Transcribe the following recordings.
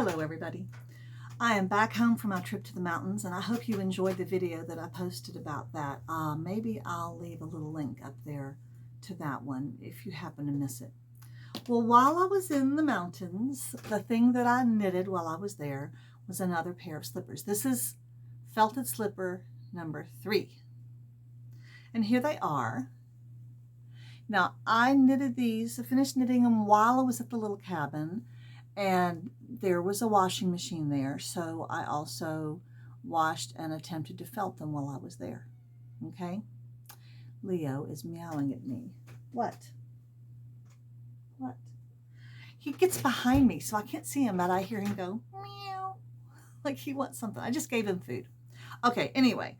Hello everybody. I am back home from my trip to the mountains and I hope you enjoyed the video that I posted about that. Maybe I'll leave a little link up there to that one if you happen to miss it. Well, while I was in the mountains, the thing that I knitted while I was there was another pair of slippers. This is felted slipper number 3. And here they are. Now I knitted these, I finished knitting them while I was at the little cabin, and there was a washing machine there, so I also washed and attempted to felt them while I was there. Okay? Leo is meowing at me. What? What? He gets behind me, so I can't see him, but I hear him go meow, like he wants something. I just gave him food. Okay, anyway,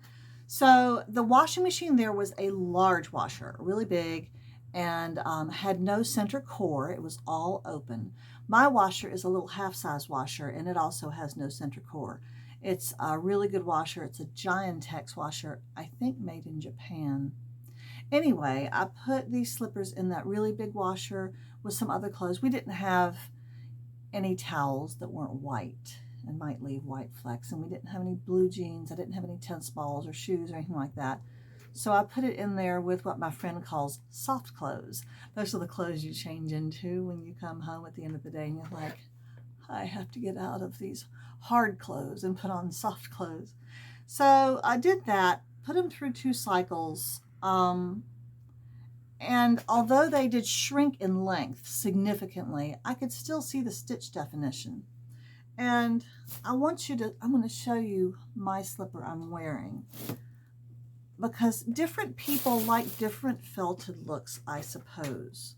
so the washing machine there was a large washer, really big, and had no center core. It was all open. My washer is a little half-size washer, and it also has no center core. It's a really good washer. It's a JoAnns washer, I think made in Japan. Anyway, I put these slippers in that really big washer with some other clothes. We didn't have any towels that weren't white and might leave white flecks, and we didn't have any blue jeans. I didn't have any tennis balls or shoes or anything like that. So I put it in there with what my friend calls soft clothes. Those are the clothes you change into when you come home at the end of the day and you're like, I have to get out of these hard clothes and put on soft clothes. So I did that, put them through 2 cycles, and although they did shrink in length significantly, I could still see the stitch definition. And I'm going to show you my slipper I'm wearing, because different people like different felted looks, I suppose.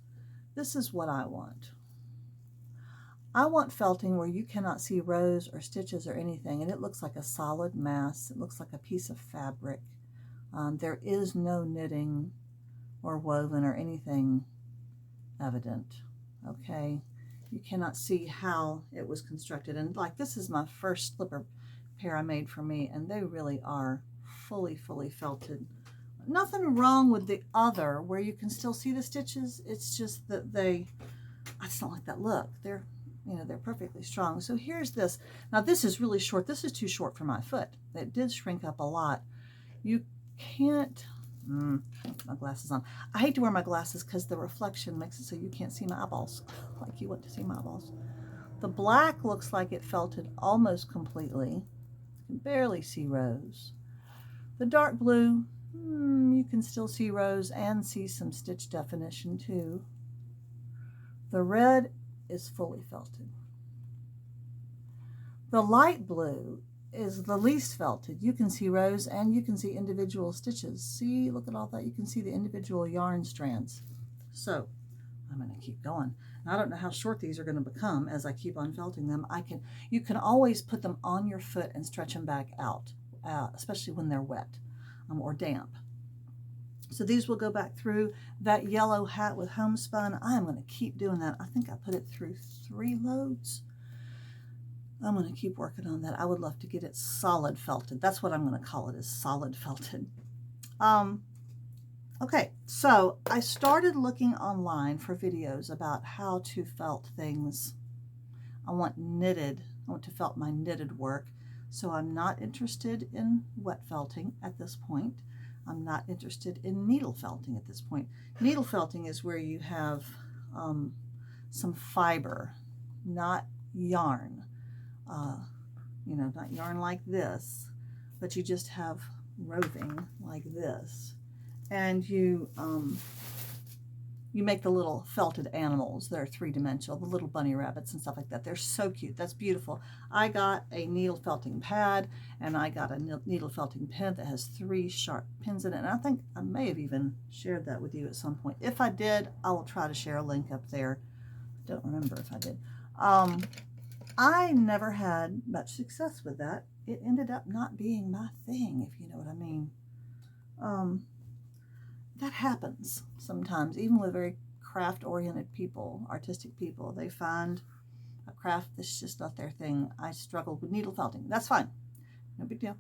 This is what I want. I want felting where you cannot see rows or stitches or anything, and it looks like a solid mass. It looks like a piece of fabric. There is no knitting or woven or anything evident, okay? You cannot see how it was constructed. And like, this is my first slipper pair I made for me, and they really are fully felted. Nothing wrong with the other where you can still see the stitches. It's just that I just don't like that look. They're perfectly strong. So here's this. Now this is really short. This is too short for my foot. It did shrink up a lot. You can't, put my glasses on. I hate to wear my glasses because the reflection makes it so you can't see my eyeballs like you want to see my eyeballs. The black looks like it felted almost completely. You can barely see rows. The dark blue, you can still see rows and see some stitch definition too. The red is fully felted. The light blue is the least felted. You can see rows and you can see individual stitches. See, look at all that. You can see the individual yarn strands. So I'm going to keep going. Now, I don't know how short these are going to become as I keep on felting them. You can always put them on your foot and stretch them back out, especially when they're wet or damp. So these will go back through. That yellow hat with homespun, I am going to keep doing that. I think I put it through 3 loads. I'm going to keep working on that. I would love to get it solid felted. That's what I'm going to call it, is solid felted. Okay, so I started looking online for videos about how to felt things. I want to felt my knitted work. So I'm not interested in wet felting at this point. I'm not interested in needle felting at this point. Needle felting is where you have some fiber, not yarn. Not yarn like this, but you just have roving like this. And you make the little felted animals. They're 3-dimensional, the little bunny rabbits and stuff like that. They're so cute. That's beautiful. I got a needle felting pad, and I got a needle felting pen that has 3 sharp pins in it. And I think I may have even shared that with you at some point. If I did, I will try to share a link up there. I don't remember if I did. I never had much success with that. It ended up not being my thing, if you know what I mean. That happens sometimes, even with very craft-oriented people, artistic people. They find a craft that's just not their thing. I struggled with needle felting. That's fine. No big deal.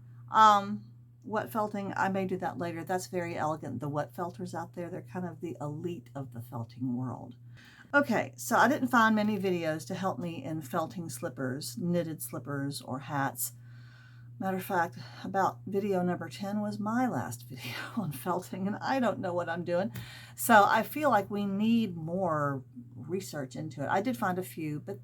Wet felting, I may do that later. That's very elegant. The wet felters out there, they're kind of the elite of the felting world. Okay, so I didn't find many videos to help me in felting slippers, knitted slippers, or hats. Matter of fact, about video number 10 was my last video on felting, and I don't know what I'm doing. So I feel like we need more research into it. I did find a few, but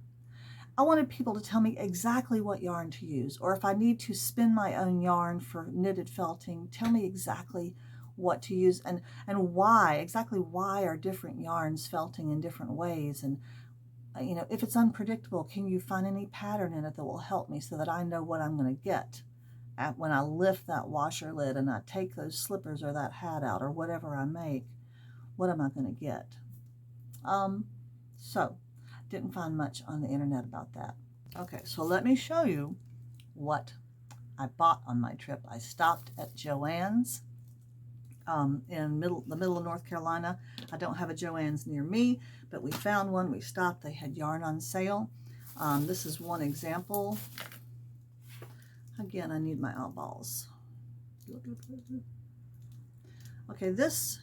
I wanted people to tell me exactly what yarn to use, or if I need to spin my own yarn for knitted felting, tell me exactly what to use and why, exactly why are different yarns felting in different ways. And you know, if it's unpredictable, can you find any pattern in it that will help me so that I know what I'm going to get when I lift that washer lid and I take those slippers or that hat out or whatever I make? What am I going to get? So didn't find much on the internet about that. Okay, so let me show you what I bought on my trip. I stopped at JoAnns in the middle of North Carolina. I don't have a JoAnns near me, but we found one. We stopped. They had yarn on sale. This is one example. Again, I need my eyeballs. Okay, this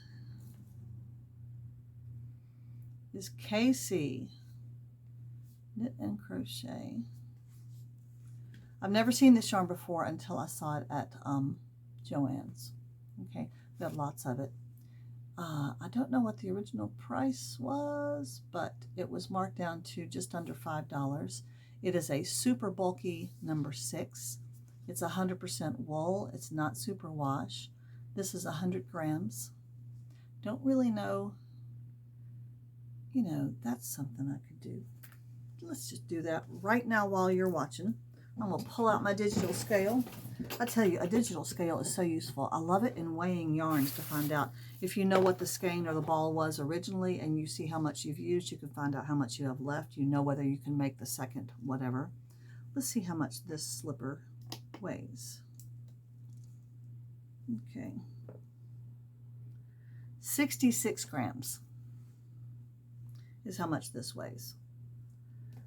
is KC Knit and Crochet. I've never seen this yarn before until I saw it at JoAnns. Okay, we have lots of it. I don't know what the original price was, but it was marked down to just under $5. It is a super bulky number 6. It's 100% wool. It's not super wash. This is 100 grams. Don't really know, you know, that's something I could do. Let's just do that right now while you're watching. I'm going to pull out my digital scale. I tell you, a digital scale is so useful. I love it in weighing yarns to find out if you know what the skein or the ball was originally and you see how much you've used, you can find out how much you have left. You know whether you can make the second whatever. Let's see how much this slipper weighs. Okay. 66 grams is how much this weighs.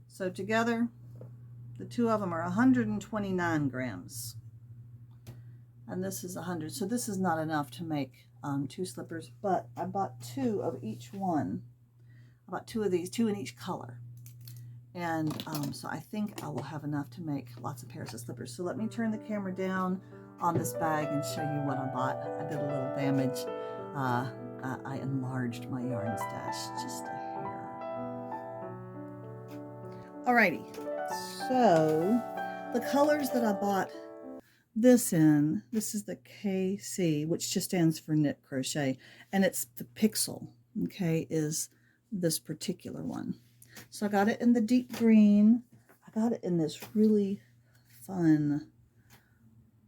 So together, the two of them are 129 grams. And this is 100. So this is not enough to make 2 slippers, but I bought 2 of each one. I bought 2 of these, 2 in each color. And so I think I will have enough to make lots of pairs of slippers. So let me turn the camera down on this bag and show you what I bought. I did a little damage. I enlarged my yarn stash just a hair. Alrighty, so the colors that I bought this in, this is the KC, which just stands for knit crochet, and it's the pixel, okay, is this particular one. So I got it in the deep green. I got it in this really fun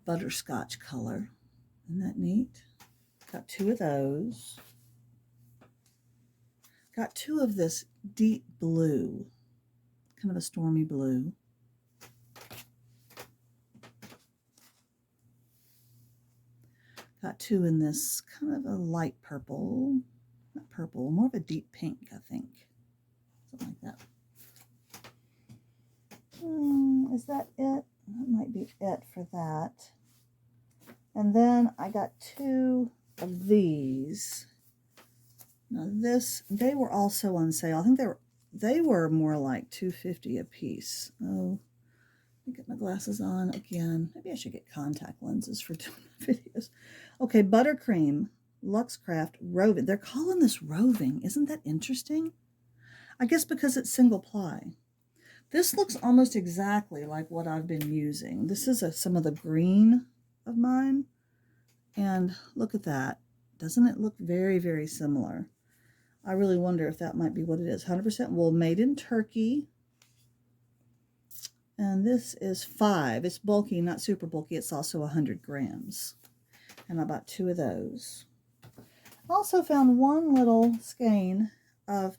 butterscotch color. Isn't that neat? Got 2 of those. Got 2 of this deep blue, kind of a stormy blue. Got 2 in this kind of a light purple, not purple, more of a deep pink, I think. Something like that. Is that it? That might be it for that. And then I got 2 of these. Now this, they were also on sale. I think they were more like $2.50 a piece. Oh, let me get my glasses on again. Maybe I should get contact lenses for doing videos. Okay, buttercream, Luxcraft, roving. They're calling this roving. Isn't that interesting? I guess because it's single ply. This looks almost exactly like what I've been using. This is some of the green of mine. And look at that. Doesn't it look very, very similar? I really wonder if that might be what it is. 100% wool, made in Turkey. And this is 5. It's bulky, not super bulky. It's also 100 grams. And I bought 2 of those. I also found one little skein of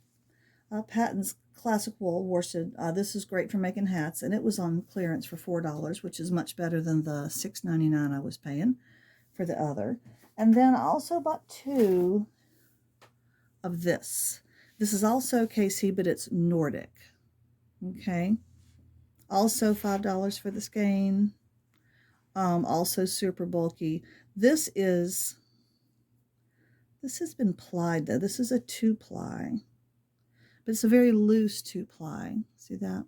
Patton's Classic Wool worsted. This is great for making hats, and it was on clearance for $4, which is much better than the $6.99 I was paying for the other. And then I also bought 2 of this. This is also KC, but it's Nordic. Okay. Also $5 for the skein. Also super bulky. This has been plied though. This is a 2-ply. but it's a very loose 2-ply. See that?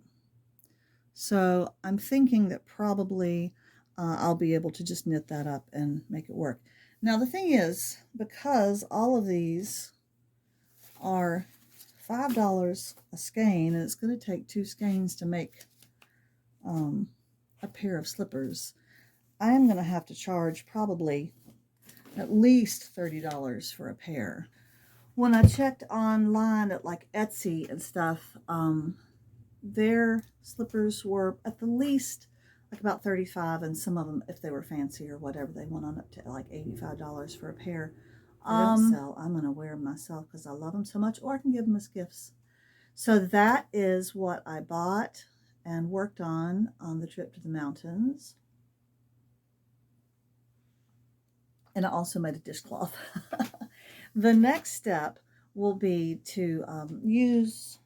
So I'm thinking that probably I'll be able to just knit that up and make it work. Now the thing is, because all of these are $5 a skein, and it's going to take 2 skeins to make a pair of slippers, I am going to have to charge probably at least $30 for a pair. When I checked online at like Etsy and stuff, their slippers were at the least like about $35, and some of them, if they were fancy or whatever, they went on up to like $85 for a pair. They don't sell. I'm going to wear them myself because I love them so much, or I can give them as gifts. So that is what I bought and worked on the trip to the mountains. And I also made a dishcloth. The next step will be to use,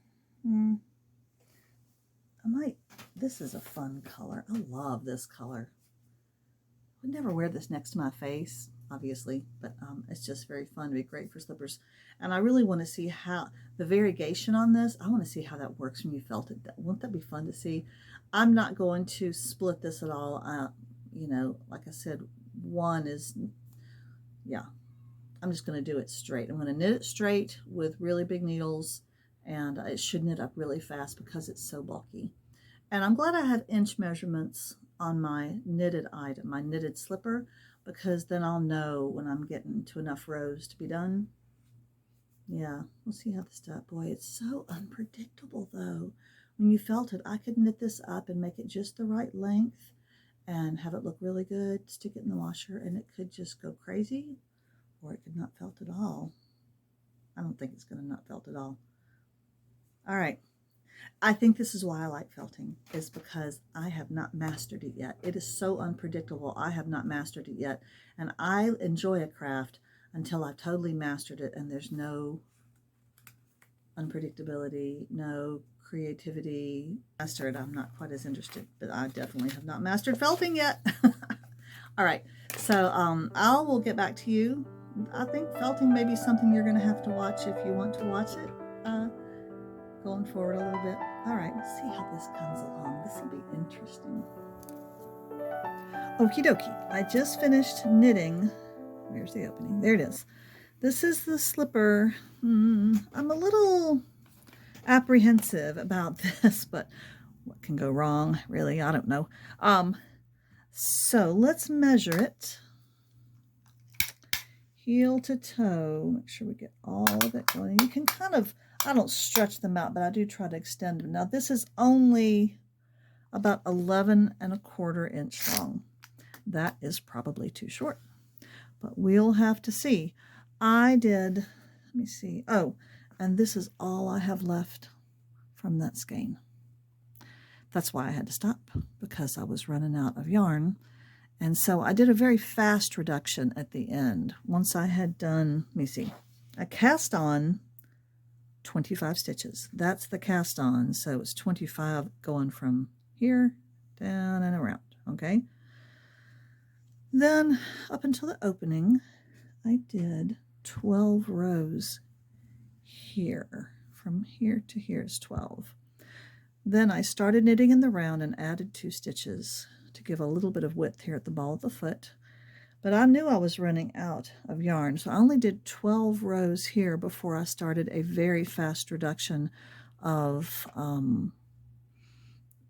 this is a fun color. I love this color. I would never wear this next to my face, obviously, but it's just very fun to be great for slippers. And I really want to see how the variegation on this, I want to see how that works when you felt it. Won't that be fun to see? I'm not going to split this at all. You know, like I said, one is, yeah, I'm just going to do it straight. I'm going to knit it straight with really big needles, and it should knit up really fast because it's so bulky. And I'm glad I have inch measurements on my knitted item, my knitted slipper, because then I'll know when I'm getting to enough rows to be done. Yeah, we'll see how this does. Boy, it's so unpredictable though. When you felt it, I could knit this up and make it just the right length and have it look really good, stick it in the washer, and it could just go crazy, or it could not felt at all. I don't think it's going to not felt at all. All right. I think this is why I like felting, is because I have not mastered it yet. It is so unpredictable. I have not mastered it yet. And I enjoy a craft until I've totally mastered it and there's no unpredictability, no creativity. Mastered, I'm not quite as interested, but I definitely have not mastered felting yet. All right, so I will get back to you. I think felting may be something you're going to have to watch if you want to watch it. Going forward a little bit. All right, let's see how this comes along. This will be interesting. Okie dokie. I just finished knitting. Where's the opening? There it is. This is the slipper. I'm a little apprehensive about this, but what can go wrong? Really, I don't know. So let's measure it. Heel to toe. Make sure we get all of it going. You can kind of, I don't stretch them out, but I do try to extend them. Now this is only about 11¼ inch long. That is probably too short, but we'll have to see. I did, let me see. Oh, and this is all I have left from that skein. That's why I had to stop, because I was running out of yarn. And so I did a very fast reduction at the end. Once I had done, let me see, I cast on 25 stitches. That's the cast on. So it's 25 going from here down and around. Okay. Then up until the opening, I did 12 rows here. From here to here is 12. Then I started knitting in the round and added 2 stitches to give a little bit of width here at the ball of the foot. But I knew I was running out of yarn, so I only did 12 rows here before I started a very fast reduction of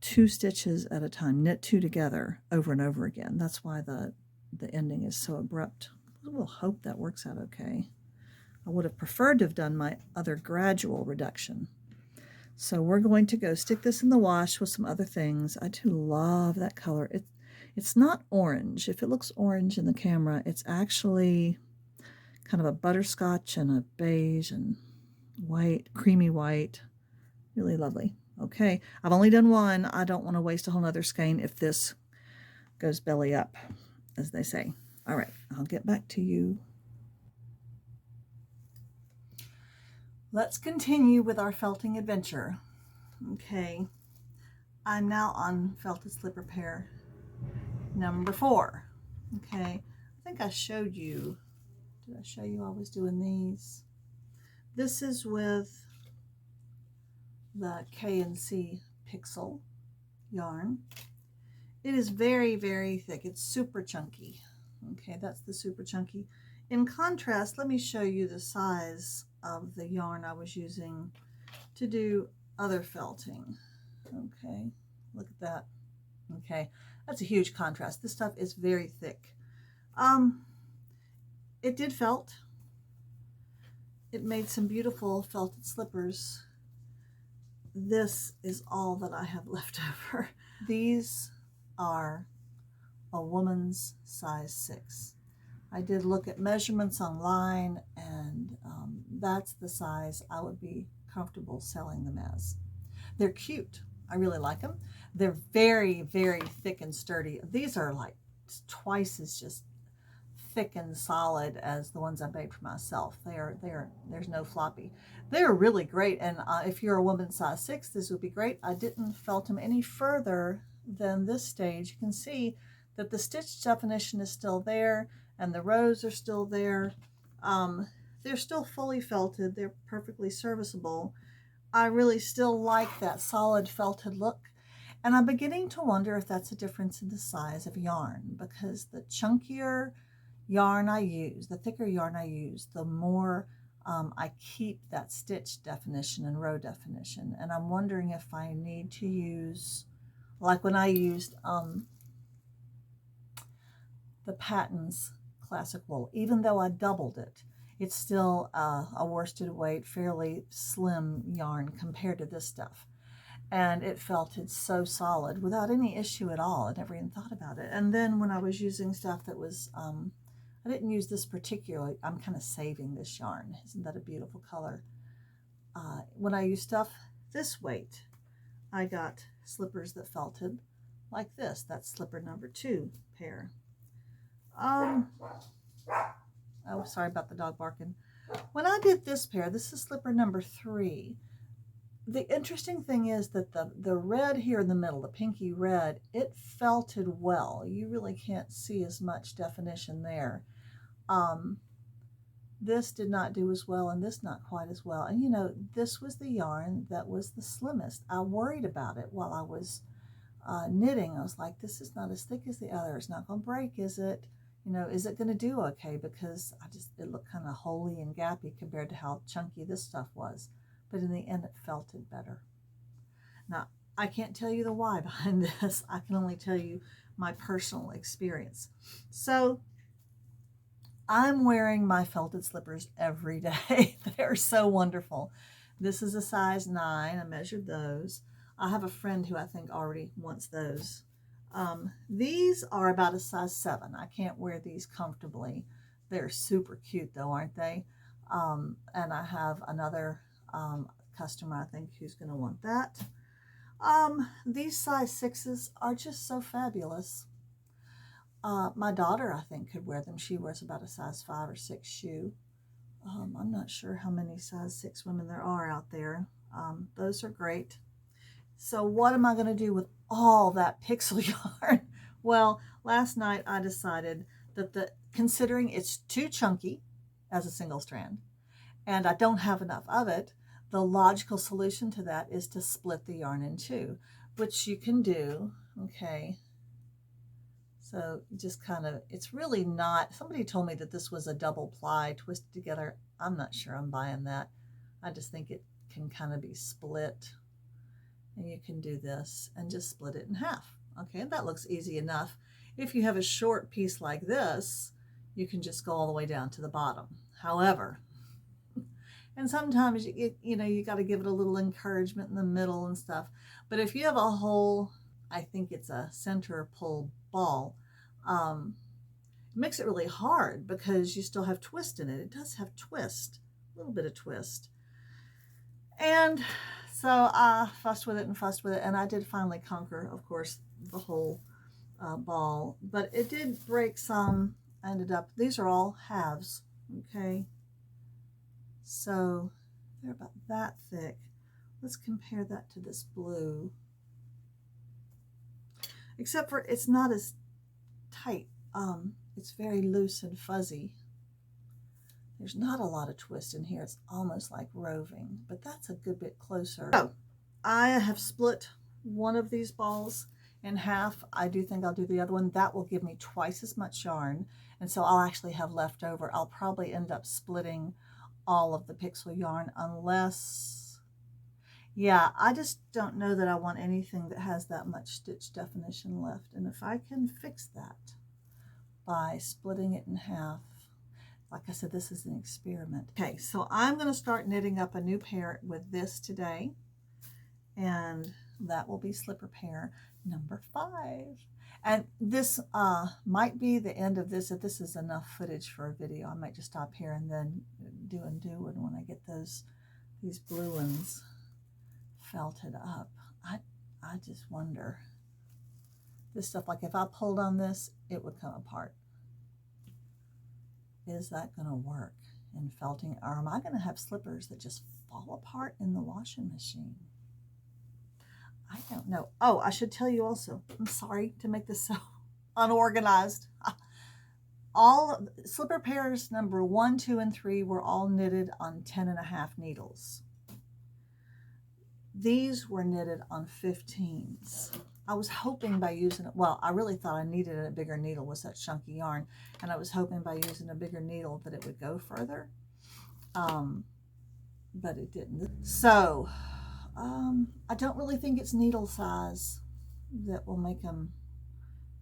2 stitches at a time, knit 2 together over and over again. That's why the ending is so abrupt. We'll hope that works out okay. I would have preferred to have done my other gradual reduction. So we're going to go stick this in the wash with some other things. I do love that color. It's not orange. If it looks orange in the camera, it's actually kind of a butterscotch and a beige and white, creamy white. Really lovely. Okay, I've only done one. I don't want to waste a whole nother skein if this goes belly up, as they say. All right, I'll get back to you. Let's continue with our felting adventure. Okay, I'm now on felted slipper pair number 4. Okay, I think I showed you, did I show you I was doing these? This is with the K&C Pixel yarn. It is very, very thick. It's super chunky. Okay, that's the super chunky. In contrast, let me show you the size of the yarn I was using to do other felting. Okay, look at that. Okay, that's a huge contrast. This stuff is very thick. It did felt. It made some beautiful felted slippers. This is all that I have left over. These are a woman's size 6. I did look at measurements online, and that's the size I would be comfortable selling them as. They're cute. I really like them. They're very, very thick and sturdy. These are like twice as just thick and solid as the ones I made for myself. There's no floppy. They're really great, and if you're a woman size 6, this would be great. I didn't felt them any further than this stage. You can see that the stitch definition is still there, and the rows are still there. They're still fully felted. They're perfectly serviceable. I really still like that solid felted look, and I'm beginning to wonder if that's a difference in the size of yarn, because the chunkier yarn I use, the thicker yarn I use, the more I keep that stitch definition and row definition. And I'm wondering if I need to use, like when I used the Patton's classic wool, even though I doubled it, it's still a worsted weight, fairly slim yarn compared to this stuff. And it felted so solid without any issue at all. I never even thought about it. And then when I was using stuff that was, I didn't use this particularly, I'm kind of saving this yarn. Isn't that a beautiful color? When I use stuff this weight, I got slippers that felted like this. That's slipper number 2 pair. Oh, sorry about the dog barking. When I did this pair, this is slipper number 3. The interesting thing is that the red here in the middle, the pinky red, it felted well. You really can't see as much definition there. This did not do as well, and this not quite as well. And you know, this was the yarn that was the slimmest. I worried about it while I was knitting. I was like, this is not as thick as the other. It's not going to break, is it? You know, is it going to do okay? Because it looked kind of holey and gappy compared to how chunky this stuff was. But in the end, it felted better. Now, I can't tell you the why behind this. I can only tell you my personal experience. So I'm wearing my felted slippers every day. They're so wonderful. This is a size 9. I measured those. I have a friend who I think already wants those. These are about a size 7. I can't wear these comfortably. They're super cute though, aren't they? And I have another customer, I think, who's going to want that. These size 6s are just so fabulous. My daughter, I think, could wear them. She wears about a size 5 or 6 shoe. I'm not sure how many size 6 women there are out there. Those are great. So what am I going to do with all that pixel yarn? Well, last night I decided that considering it's too chunky as a single strand, and I don't have enough of it, the logical solution to that is to split the yarn in 2, which you can do, okay? So just kind of, it's really not, somebody told me that this was a double ply twisted together. I'm not sure I'm buying that. I just think it can kind of be split. And you can do this and just split it in half. Okay, and that looks easy enough. If you have a short piece like this, you can just go all the way down to the bottom. However, and sometimes you got to give it a little encouragement in the middle and stuff. But if you have a whole, I think it's a center pull ball, it makes it really hard because you still have twist in it. It does have twist, a little bit of twist. And so I fussed with it, and I did finally conquer, of course, the whole ball. But it did break some. I ended up, these are all halves, okay? So they're about that thick. Let's compare that to this blue. Except for it's not as tight. It's very loose and fuzzy. There's not a lot of twist in here. It's almost like roving, but that's a good bit closer. So I have split one of these balls in half. I do think I'll do the other one. That will give me twice as much yarn, and so I'll actually have left over. I'll probably end up splitting all of the pixel yarn unless, yeah, I just don't know that I want anything that has that much stitch definition left. And if I can fix that by splitting it in half, like I said, this is an experiment. Okay, so I'm going to start knitting up a new pair with this today, and that will be slipper pair number 5. And this might be the end of this. If this is enough footage for a video, I might just stop here and then do when I get these blue ones felted up. I just wonder, this stuff, like if I pulled on this, it would come apart. Is that going to work in felting, or am I going to have slippers that just fall apart in the washing machine? I don't know. Oh, I should tell you also, I'm sorry to make this so unorganized. All slipper pairs number 1, 2, and 3 were all knitted on 10.5 needles. These were knitted on 15s. I was hoping by using it, well, I really thought I needed a bigger needle with such chunky yarn, and I was hoping by using a bigger needle that it would go further, but it didn't. So I don't really think it's needle size that will make them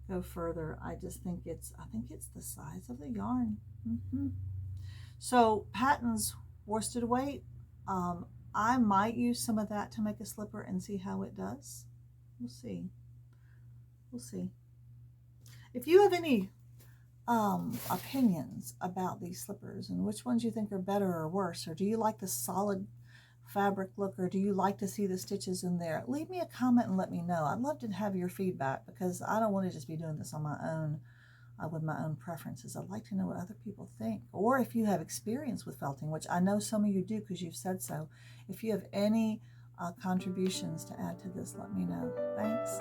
go further. I just think it's the size of the yarn. So Patton's worsted weight, I might use some of that to make a slipper and see how it does. We'll see. If you have any opinions about these slippers and which ones you think are better or worse, or do you like the solid fabric look, or do you like to see the stitches in there, leave me a comment and let me know. I'd love to have your feedback, because I don't want to just be doing this on my own with my own preferences. I'd like to know what other people think, or if you have experience with felting, which I know some of you do because you've said so. If you have any contributions to add to this, let me know. Thanks.